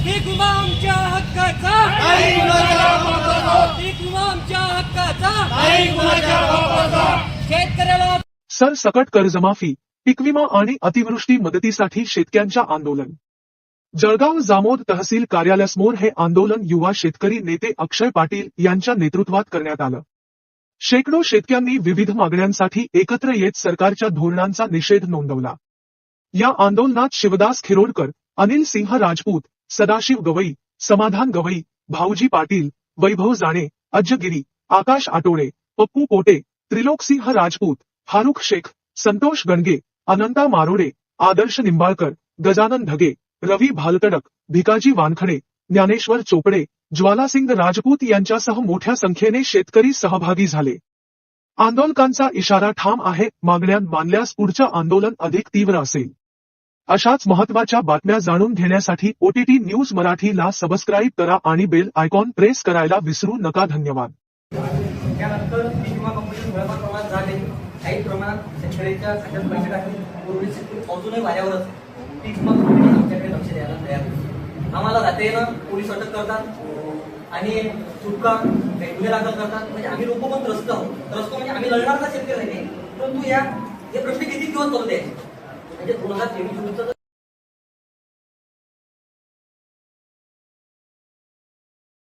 पीक विमा आमच्या हक्काचा, पीक विमा आमच्या हक्काचा, शेतकऱ्याला सरसकट कर्जमाफी, पीकविमा आणि अतिवृष्टी मदतीसाठी शेतकऱ्यांच्या आंदोलन. जळगाव जामोद तहसील कार्यालयासमोर हे आंदोलन युवा शेतकरी नेते अक्षय पाटील यांच्या नेतृत्वात करण्यात आलं. शेकडो शेतकऱ्यांनी विविध मागण्यांसाठी एकत्र येत सरकारच्या धोरणांचा निषेध नोंदवला. या आंदोलनात शिवदास खिरोडकर, अनिल सिंह राजपूत, सदाशिव गवई, समाधान गवई, भाऊजी पाटील, वैभव जाणे, अज्जगिरी, आकाश आटोळे, पप्पू पोटे, त्रिलोकसिंह राजपूत, फारुख शेख, संतोष गणगे, अनंता मारोडे, आदर्श निंबाळकर, गजानन ढगे, रवी भालतडक, भिकाजी वानखडे, ज्ञानेश्वर चोपडे, ज्वालासिंग राजपूत यांच्यासह मोठ्या संख्येने शेतकरी सहभागी झाले. आंदोलकांचा इशारा ठाम आहे, मागण्या मानल्यास पुढचं आंदोलन अधिक तीव्र असेल. अशाच महत्त्वाच्या बातम्या जाणून घेण्यासाठी OTT न्यूज मराठीला सबस्क्राईब करा आणि बेल आयकॉन प्रेस करायला विसरू नका. धन्यवाद. त्यानंतर पीक विमा कंपनी थोड्याफार प्रमाणात झाले, काही प्रमाणात शेतकऱ्यांच्या खात्यात पैसे टाकले. उर्वरित शेतकरी अजूनही वाऱ्यावरच पीक विमा कंपनी आमच्याकडे लक्ष द्यायला तयार नाही. आम्हाला जातेनं पोलीस अटक करतात आणि चुटका गुन्हे दाखल करतात. म्हणजे आम्ही लोक पण त्रस्त आहोत. म्हणजे आम्ही लढणार का शेतकरी नाही, परंतु हे प्रश्न किती दिवस चालू द्यायचे. म्हणजे 2023